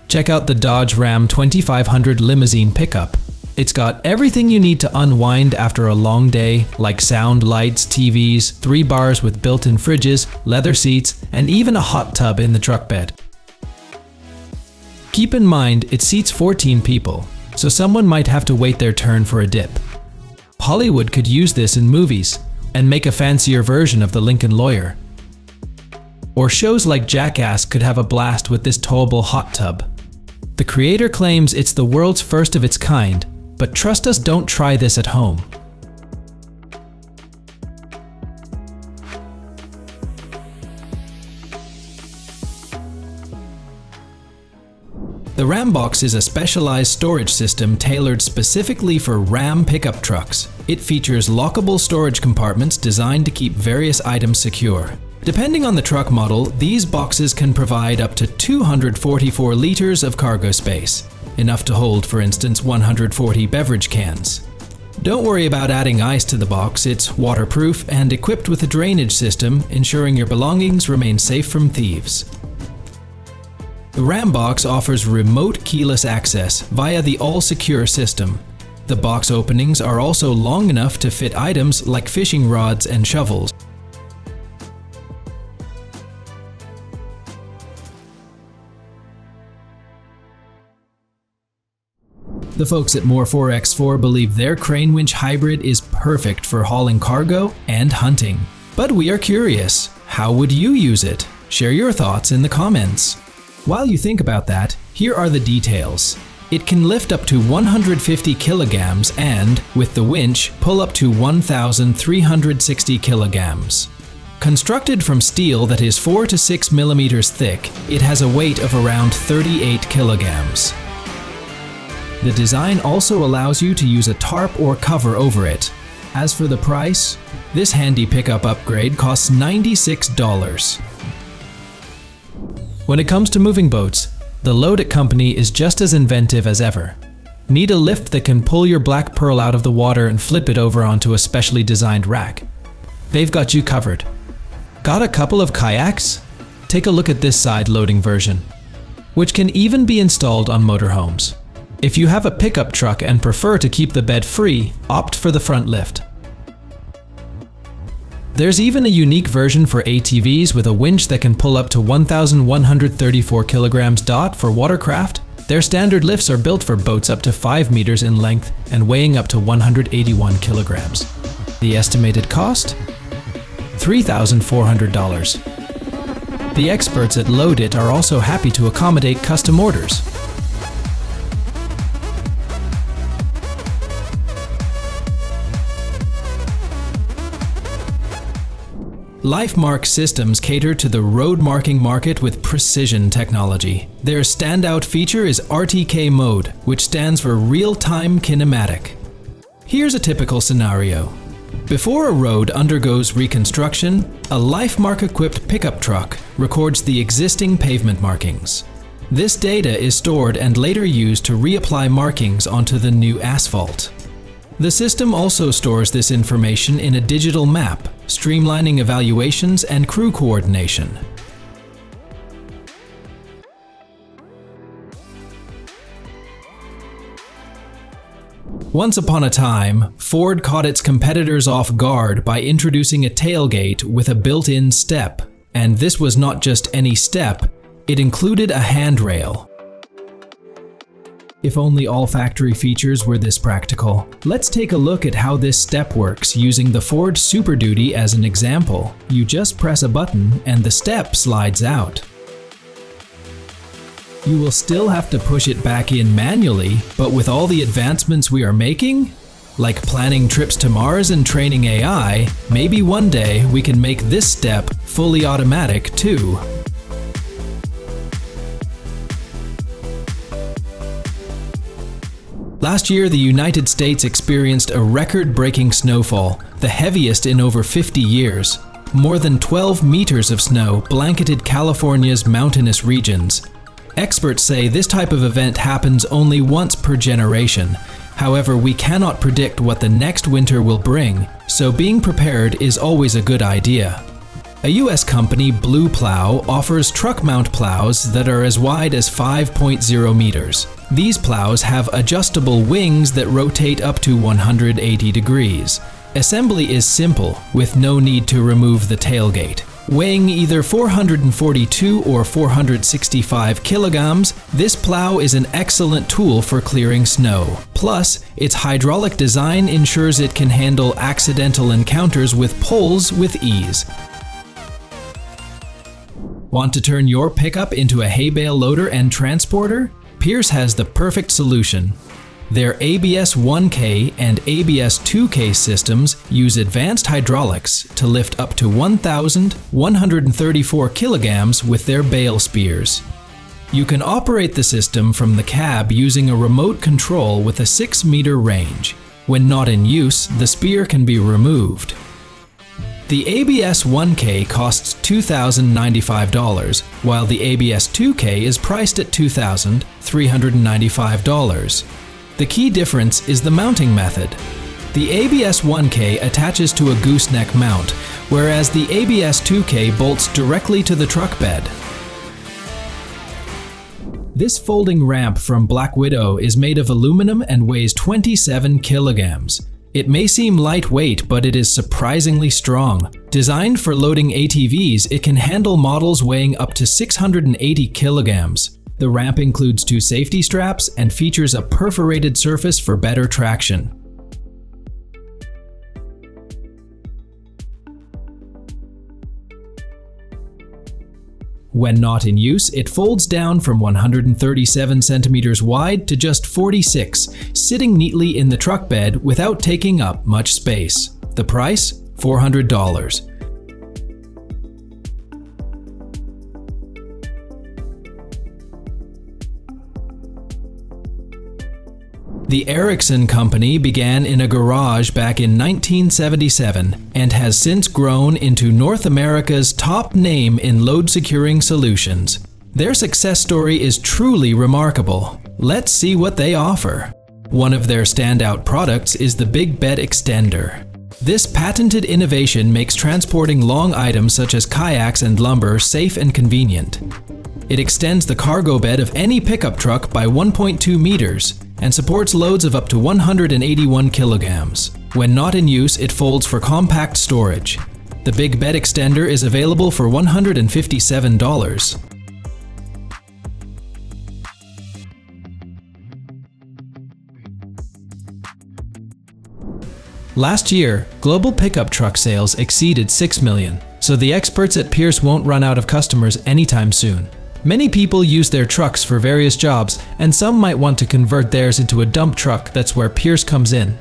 Check out the Dodge Ram 2500 limousine pickup. It's got everything you need to unwind after a long day, like sound, lights, TVs, 3 bars with built-in fridges, leather seats, and even a hot tub in the truck bed. Keep in mind, it seats 14 people, so someone might have to wait their turn for a dip. Hollywood could use this in movies and make a fancier version of the Lincoln Lawyer. Or shows like Jackass could have a blast with this towable hot tub. The creator claims it's the world's first of its kind, but trust us, don't try this at home. The Ram Box is a specialized storage system tailored specifically for Ram pickup trucks. It features lockable storage compartments designed to keep various items secure. Depending on the truck model, these boxes can provide up to 244 liters of cargo space, enough to hold, for instance, 140 beverage cans. Don't worry about adding ice to the box, it's waterproof and equipped with a drainage system, ensuring your belongings remain safe from thieves. The Ram Box offers remote keyless access via the All-Secure system. The box openings are also long enough to fit items like fishing rods and shovels. The folks at More 4x4 believe their crane winch hybrid is perfect for hauling cargo and hunting. But we are curious, how would you use it? Share your thoughts in the comments. While you think about that, here are the details. It can lift up to 150 kilograms and, with the winch, pull up to 1,360 kilograms. Constructed from steel that is 4 to 6 millimeters thick, it has a weight of around 38 kilograms. The design also allows you to use a tarp or cover over it. As for the price, this handy pickup upgrade costs $96. When it comes to moving boats, the Load It company is just as inventive as ever. Need a lift that can pull your black pearl out of the water and flip it over onto a specially designed rack? They've got you covered. Got a couple of kayaks? Take a look at this side loading version, which can even be installed on motorhomes. If you have a pickup truck and prefer to keep the bed free, opt for the front lift. There's even a unique version for ATVs with a winch that can pull up to 1,134 kilograms. For watercraft, their standard lifts are built for boats up to 5 meters in length and weighing up to 181 kilograms. The estimated cost? $3,400. The experts at Load It are also happy to accommodate custom orders. LifeMark systems cater to the road marking market with precision technology. Their standout feature is RTK mode, which stands for real-time kinematic. Here's a typical scenario. Before a road undergoes reconstruction, a LifeMark-equipped pickup truck records the existing pavement markings. This data is stored and later used to reapply markings onto the new asphalt. The system also stores this information in a digital map, streamlining evaluations and crew coordination. Once upon a time, Ford caught its competitors off guard by introducing a tailgate with a built-in step. And this was not just any step, it included a handrail. If only all factory features were this practical. Let's take a look at how this step works using the Ford Super Duty as an example. You just press a button and the step slides out. You will still have to push it back in manually, but with all the advancements we are making, like planning trips to Mars and training AI, maybe one day we can make this step fully automatic too. Last year, the United States experienced a record-breaking snowfall, the heaviest in over 50 years. More than 12 meters of snow blanketed California's mountainous regions. Experts say this type of event happens only once per generation. However, we cannot predict what the next winter will bring, so being prepared is always a good idea. A US company, Blue Plow, offers truck mount plows that are as wide as 5.0 meters. These plows have adjustable wings that rotate up to 180 degrees. Assembly is simple, with no need to remove the tailgate. Weighing either 442 or 465 kilograms, this plow is an excellent tool for clearing snow. Plus, its hydraulic design ensures it can handle accidental encounters with poles with ease. Want to turn your pickup into a hay bale loader and transporter? Pierce has the perfect solution. Their ABS 1K and ABS 2K systems use advanced hydraulics to lift up to 1,134 kilograms with their bale spears. You can operate the system from the cab using a remote control with a 6-meter range. When not in use, the spear can be removed. The ABS 1K costs $2,095, while the ABS 2K is priced at $2,395. The key difference is the mounting method. The ABS 1K attaches to a gooseneck mount, whereas the ABS 2K bolts directly to the truck bed. This folding ramp from Black Widow is made of aluminum and weighs 27 kilograms. It may seem lightweight, but it is surprisingly strong. Designed for loading ATVs, it can handle models weighing up to 680 kilograms. The ramp includes 2 safety straps and features a perforated surface for better traction. When not in use, it folds down from 137 centimeters wide to just 46, sitting neatly in the truck bed without taking up much space. The price? $400. The Ericsson company began in a garage back in 1977 and has since grown into North America's top name in load securing solutions. Their success story is truly remarkable. Let's see what they offer. One of their standout products is the Big Bed Extender. This patented innovation makes transporting long items such as kayaks and lumber safe and convenient. It extends the cargo bed of any pickup truck by 1.2 meters and supports loads of up to 181 kilograms. When not in use, it folds for compact storage. The Big Bed Extender is available for $157. Last year, global pickup truck sales exceeded 6 million, so the experts at Pierce won't run out of customers anytime soon. Many people use their trucks for various jobs, and some might want to convert theirs into a dump truck. That's where Pierce comes in.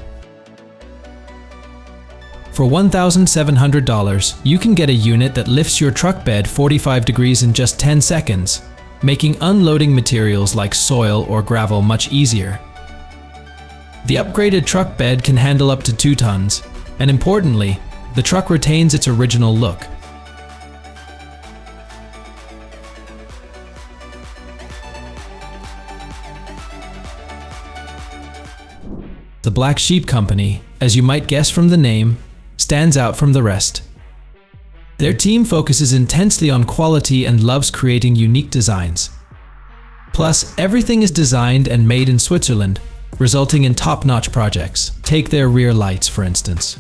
For $1,700, you can get a unit that lifts your truck bed 45 degrees in just 10 seconds, making unloading materials like soil or gravel much easier. The upgraded truck bed can handle up to 2 tons, and importantly, the truck retains its original look. The Black Sheep Company, as you might guess from the name, stands out from the rest. Their team focuses intensely on quality and loves creating unique designs. Plus, everything is designed and made in Switzerland, resulting in top-notch projects. Take their rear lights, for instance.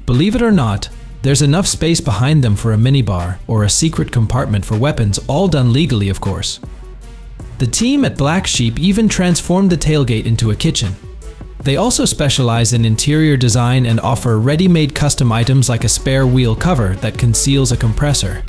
Believe it or not, there's enough space behind them for a minibar or a secret compartment for weapons, all done legally, of course. The team at Black Sheep even transformed the tailgate into a kitchen. They also specialize in interior design and offer ready-made custom items like a spare wheel cover that conceals a compressor.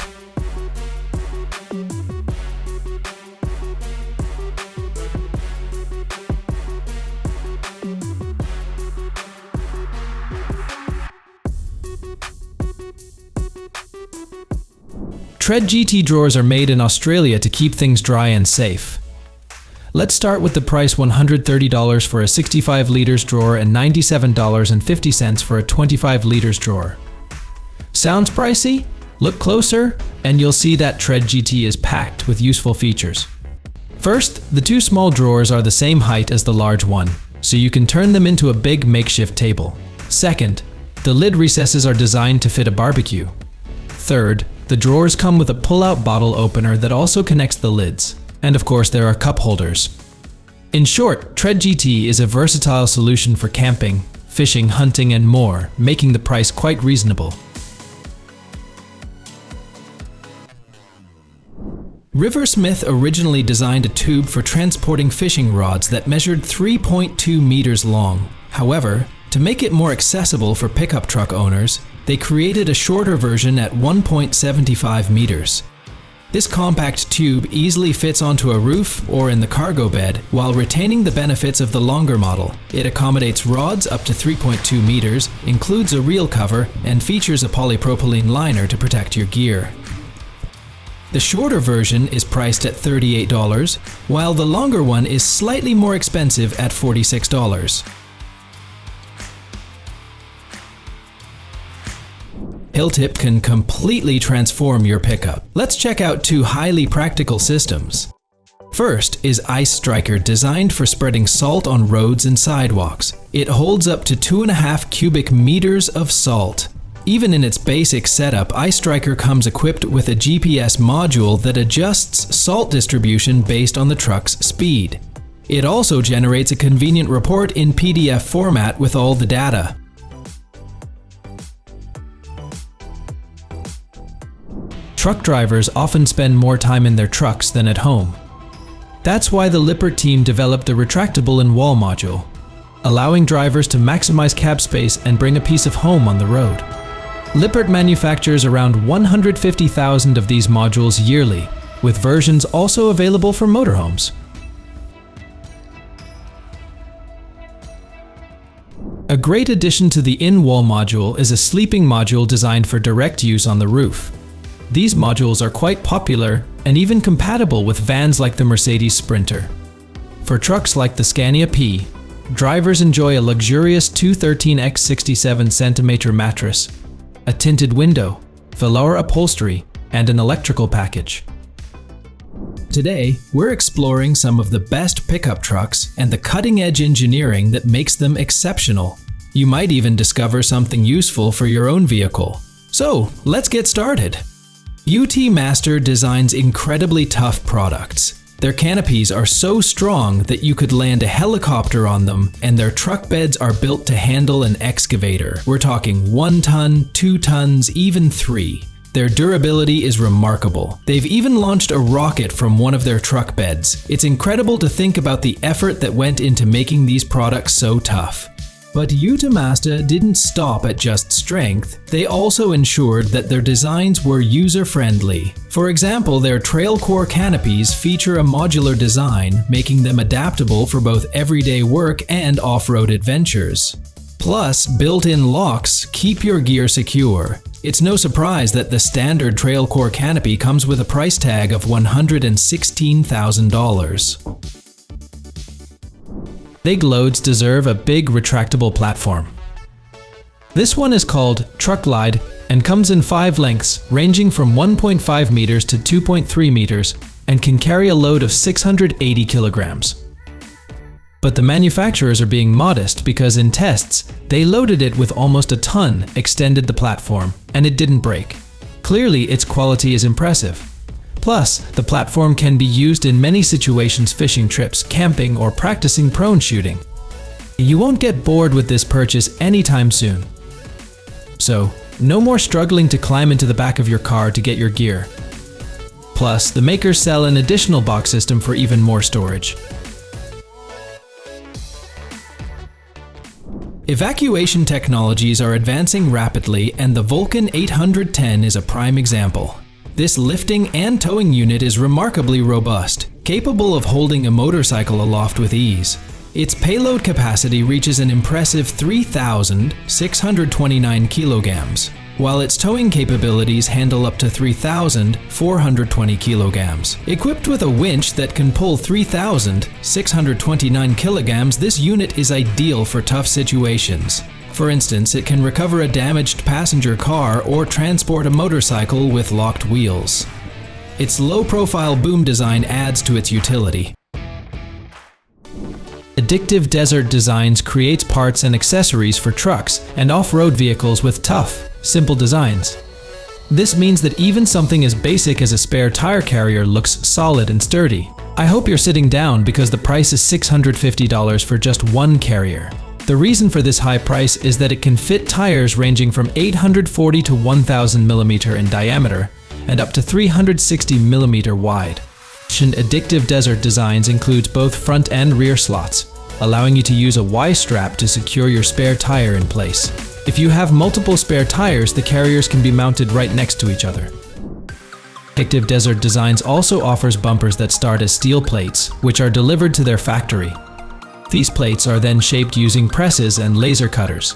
Tread GT drawers are made in Australia to keep things dry and safe. Let's start with the price: $130 for a 65 liters drawer and $97.50 for a 25 liters drawer. Sounds pricey? Look closer and you'll see that Tread GT is packed with useful features. First, the 2 small drawers are the same height as the large one, so you can turn them into a big makeshift table. Second, the lid recesses are designed to fit a barbecue. Third, the drawers come with a pull-out bottle opener that also connects the lids. And of course, there are cup holders. In short, Tread GT is a versatile solution for camping, fishing, hunting, and more, making the price quite reasonable. Riversmith originally designed a tube for transporting fishing rods that measured 3.2 meters long. However, to make it more accessible for pickup truck owners, they created a shorter version at 1.75 meters. This compact tube easily fits onto a roof or in the cargo bed while retaining the benefits of the longer model. It accommodates rods up to 3.2 meters, includes a reel cover, and features a polypropylene liner to protect your gear. The shorter version is priced at $38, while the longer one is slightly more expensive at $46. Hilltip can completely transform your pickup. Let's check out two highly practical systems. First is Ice Striker, designed for spreading salt on roads and sidewalks. It holds up to 2.5 cubic meters of salt. Even in its basic setup, Ice Striker comes equipped with a GPS module that adjusts salt distribution based on the truck's speed. It also generates a convenient report in PDF format with all the data. Truck drivers often spend more time in their trucks than at home. That's why the Lippert team developed the retractable and wall module, allowing drivers to maximize cab space and bring a piece of home on the road. Lippert manufactures around 150,000 of these modules yearly, with versions also available for motorhomes. A great addition to the in-wall module is a sleeping module designed for direct use on the roof. These modules are quite popular and even compatible with vans like the Mercedes Sprinter. For trucks like the Scania P, drivers enjoy a luxurious 213x 67 cm mattress, a tinted window, velour upholstery, and an electrical package. Today, we're exploring some of the best pickup trucks and the cutting-edge engineering that makes them exceptional. You might even discover something useful for your own vehicle. So, let's get started. UT Master designs incredibly tough products. Their canopies are so strong that you could land a helicopter on them, and their truck beds are built to handle an excavator. We're talking 1 ton, 2 tons, even 3. Their durability is remarkable. They've even launched a rocket from one of their truck beds. It's incredible to think about the effort that went into making these products so tough. But Utamasta didn't stop at just strength, they also ensured that their designs were user-friendly. For example, their trail core canopies feature a modular design, making them adaptable for both everyday work and off-road adventures. Plus, built-in locks keep your gear secure. It's no surprise that the standard trail core canopy comes with a price tag of $116,000. Big loads deserve a big retractable platform. This one is called Truck Glide and comes in 5 lengths ranging from 1.5 meters to 2.3 meters and can carry a load of 680 kilograms. But the manufacturers are being modest because in tests, they loaded it with almost a ton, extended the platform, and it didn't break. Clearly, its quality is impressive. Plus, the platform can be used in many situations: fishing trips, camping, or practicing prone shooting. You won't get bored with this purchase anytime soon. So, no more struggling to climb into the back of your car to get your gear. Plus, the makers sell an additional box system for even more storage. Evacuation technologies are advancing rapidly, and the Vulcan 810 is a prime example. This lifting and towing unit is remarkably robust, capable of holding a motorcycle aloft with ease. Its payload capacity reaches an impressive 3,629 kilograms, while its towing capabilities handle up to 3,420 kilograms. Equipped with a winch that can pull 3,629 kilograms, this unit is ideal for tough situations. For instance, it can recover a damaged passenger car or transport a motorcycle with locked wheels. Its low-profile boom design adds to its utility. Addictive Desert Designs creates parts and accessories for trucks and off-road vehicles with tough, simple designs. This means that even something as basic as a spare tire carrier looks solid and sturdy. I hope you're sitting down because the price is $650 for just one carrier. The reason for this high price is that it can fit tires ranging from 840 to 1000 mm in diameter and up to 360 mm wide. Addictive Desert designs includes both front and rear slots, allowing you to use a Y-strap to secure your spare tire in place. If you have multiple spare tires, the carriers can be mounted right next to each other. Addictive Desert Designs also offers bumpers that start as steel plates, which are delivered to their factory. These plates are then shaped using presses and laser cutters.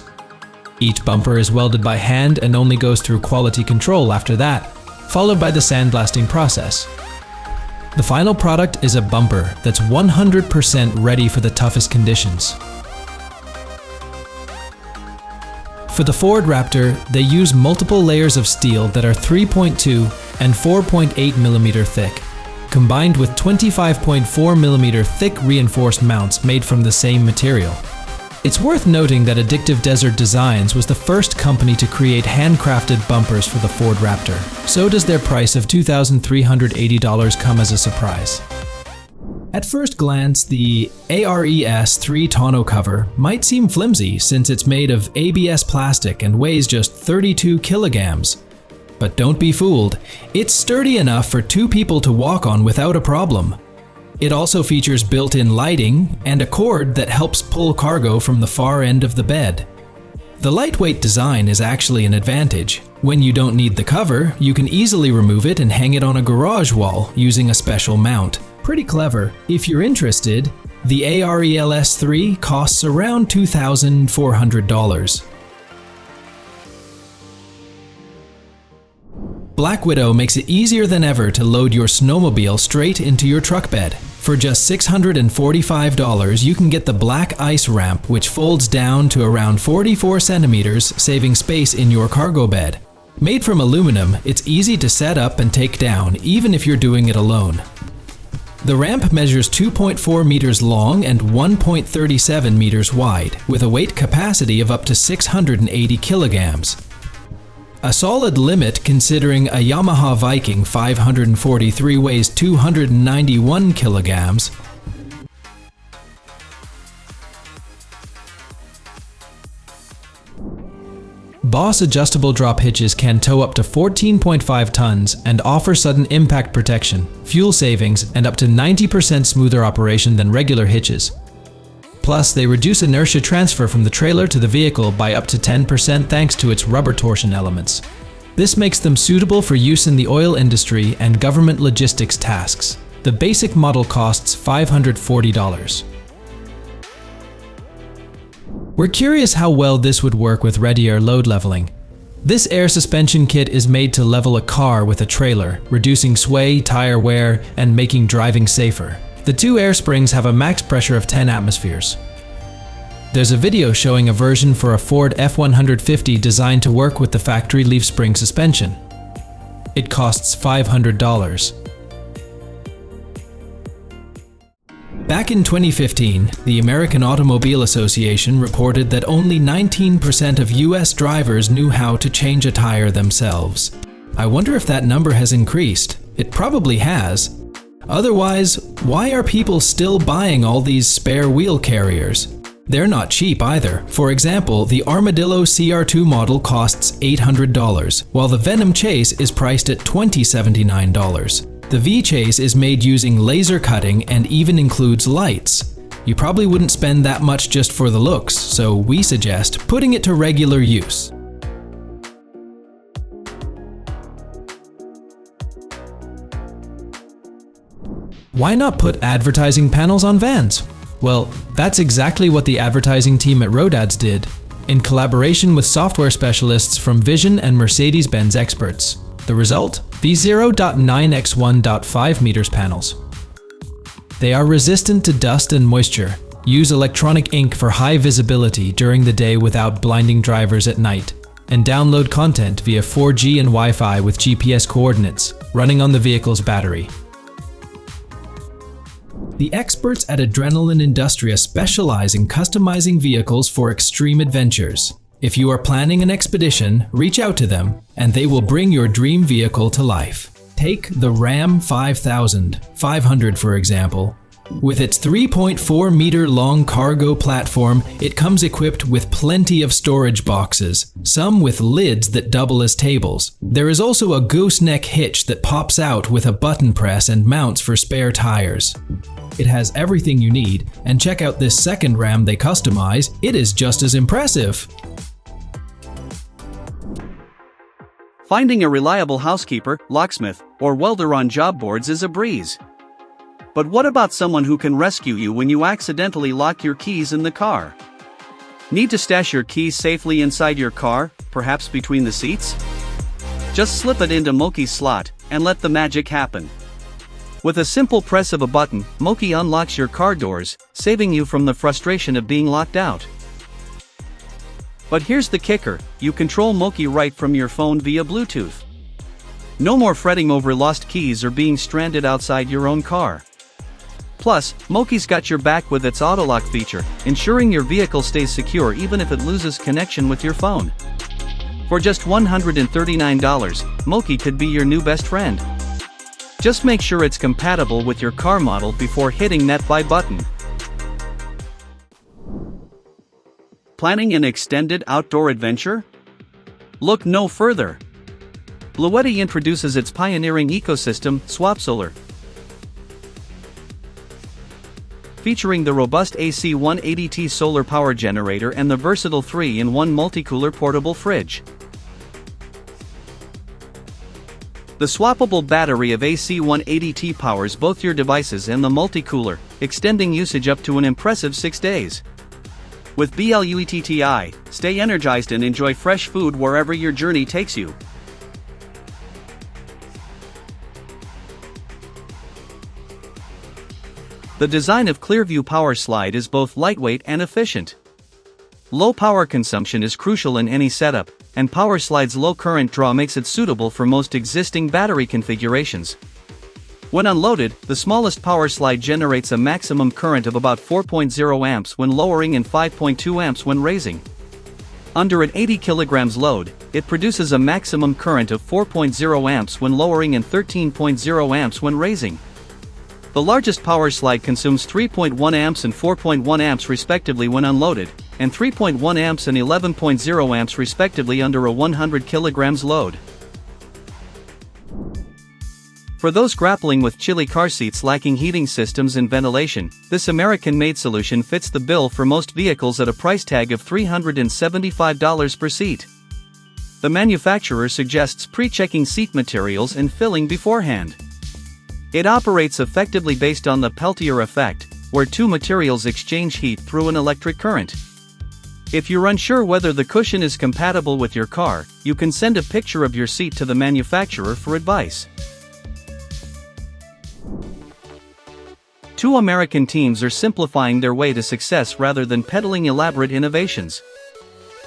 Each bumper is welded by hand and only goes through quality control after that, followed by the sandblasting process. The final product is a bumper that's 100% ready for the toughest conditions. For the Ford Raptor, they use multiple layers of steel that are 3.2 and 4.8 mm thick, combined with 25.4 mm thick reinforced mounts made from the same material. It's worth noting that Addictive Desert Designs was the first company to create handcrafted bumpers for the Ford Raptor. So does their price of $2,380 come as a surprise? At first glance, the ARES-3 tonneau cover might seem flimsy since it's made of ABS plastic and weighs just 32 kilograms. But don't be fooled, it's sturdy enough for two people to walk on without a problem. It also features built-in lighting and a cord that helps pull cargo from the far end of the bed. The lightweight design is actually an advantage. When you don't need the cover, you can easily remove it and hang it on a garage wall using a special mount. Pretty clever. If you're interested, the ARES-3 costs around $2,400. Black Widow makes it easier than ever to load your snowmobile straight into your truck bed. For just $645, you can get the Black Ice Ramp, which folds down to around 44 centimeters, saving space in your cargo bed. Made from aluminum, it's easy to set up and take down, even if you're doing it alone. The ramp measures 2.4 meters long and 1.37 meters wide, with a weight capacity of up to 680 kilograms. A solid limit considering a Yamaha Viking 543 weighs 291 kilograms. Boss adjustable drop hitches can tow up to 14.5 tons and offer sudden impact protection, fuel savings, and up to 90% smoother operation than regular hitches. Plus, they reduce inertia transfer from the trailer to the vehicle by up to 10% thanks to its rubber torsion elements. This makes them suitable for use in the oil industry and government logistics tasks. The basic model costs $540. We're curious how well this would work with ready air load leveling. This air suspension kit is made to level a car with a trailer, reducing sway, tire wear, and making driving safer. The two air springs have a max pressure of 10 atmospheres. There's a video showing a version for a Ford F-150 designed to work with the factory leaf spring suspension. It costs $500. Back in 2015, the American Automobile Association reported that only 19% of US drivers knew how to change a tire themselves. I wonder if that number has increased. It probably has. Otherwise, why are people still buying all these spare wheel carriers? They're not cheap either. For example, the Armadillo CR2 model costs $800, while the Venom Chase is priced at $2,079. The V-Chase is made using laser cutting and even includes lights. You probably wouldn't spend that much just for the looks, so we suggest putting it to regular use. Why not put advertising panels on vans? Well, that's exactly what the advertising team at Rodads did, in collaboration with software specialists from Vision and Mercedes-Benz experts. The result? These 0.9x1.5 meters panels. They are resistant to dust and moisture, use electronic ink for high visibility during the day without blinding drivers at night, and download content via 4G and Wi-Fi with GPS coordinates, running on the vehicle's battery. The experts at Adrenaline Industria specialize in customizing vehicles for extreme adventures. If you are planning an expedition, reach out to them, and they will bring your dream vehicle to life. Take the Ram 500 for example. With its 3.4 meter long cargo platform, it comes equipped with plenty of storage boxes, some with lids that double as tables. There is also a gooseneck hitch that pops out with a button press and mounts for spare tires. It has everything you need, and check out this second Ram they customize, it is just as impressive. Finding a reliable housekeeper, locksmith, or welder on job boards is a breeze. But what about someone who can rescue you when you accidentally lock your keys in the car? Need to stash your keys safely inside your car, perhaps between the seats? Just slip it into Moki's slot, and let the magic happen. With a simple press of a button, Moki unlocks your car doors, saving you from the frustration of being locked out. But here's the kicker, you control Moki right from your phone via Bluetooth. No more fretting over lost keys or being stranded outside your own car. Plus, Moki's got your back with its autolock feature, ensuring your vehicle stays secure even if it loses connection with your phone. For just $139, Moki could be your new best friend. Just make sure it's compatible with your car model before hitting that buy button. Planning an extended outdoor adventure? Look no further. Bluetti introduces its pioneering ecosystem, SwapSolar. Featuring the robust AC180T solar power generator and the versatile 3-in-1 multi-cooler portable fridge. The swappable battery of AC180T powers both your devices and the multi-cooler, extending usage up to an impressive 6 days. With BLUETTI, stay energized and enjoy fresh food wherever your journey takes you. The design of Clearview Power Slide is both lightweight and efficient. Low power consumption is crucial in any setup, and Power Slide's low current draw makes it suitable for most existing battery configurations. When unloaded, the smallest Power Slide generates a maximum current of about 4.0 amps when lowering and 5.2 amps when raising. Under an 80 kg load, it produces a maximum current of 4.0 amps when lowering and 13.0 amps when raising. The largest Power Slide consumes 3.1 amps and 4.1 amps respectively when unloaded, and 3.1 amps and 11.0 amps respectively under a 100 kg load. For those grappling with chilly car seats lacking heating systems and ventilation, this American-made solution fits the bill for most vehicles at a price tag of $375 per seat. The manufacturer suggests pre-checking seat materials and filling beforehand. It operates effectively based on the Peltier effect, where two materials exchange heat through an electric current. If you're unsure whether the cushion is compatible with your car, you can send a picture of your seat to the manufacturer for advice. Two American teams are simplifying their way to success rather than peddling elaborate innovations.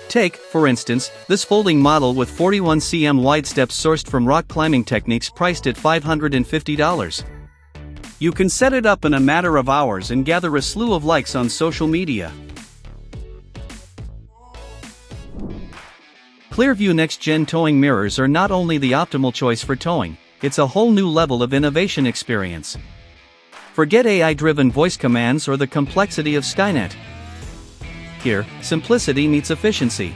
Take, for instance, this folding model with 41 cm wide steps sourced from rock climbing techniques priced at $550. You can set it up in a matter of hours and gather a slew of likes on social media. Clearview Next-Gen towing mirrors are not only the optimal choice for towing, it's a whole new level of innovation experience. Forget AI-driven voice commands or the complexity of Skynet. Here, simplicity meets efficiency.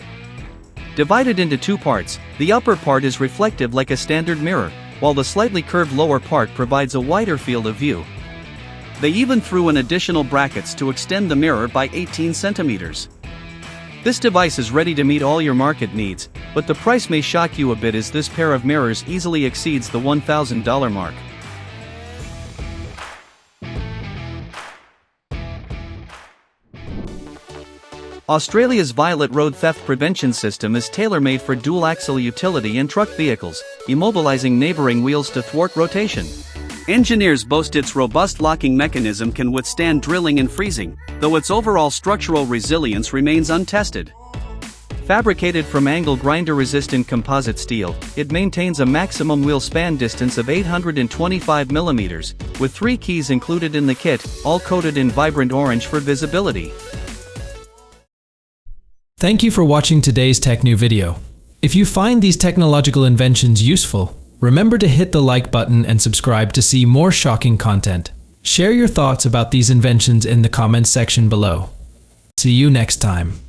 Divided into two parts, the upper part is reflective like a standard mirror, while the slightly curved lower part provides a wider field of view. They even threw in additional brackets to extend the mirror by 18 centimeters. This device is ready to meet all your market needs, but the price may shock you a bit as this pair of mirrors easily exceeds the $1,000 mark. Australia's Violet Road Theft Prevention System is tailor-made for dual-axle utility and truck vehicles, immobilizing neighboring wheels to thwart rotation. Engineers boast its robust locking mechanism can withstand drilling and freezing, though its overall structural resilience remains untested. Fabricated from angle grinder-resistant composite steel, it maintains a maximum wheel span distance of 825 mm, with 3 keys included in the kit, all coated in vibrant orange for visibility. Thank you for watching today's TechNew video. If you find these technological inventions useful, remember to hit the like button and subscribe to see more shocking content. Share your thoughts about these inventions in the comments section below. See you next time.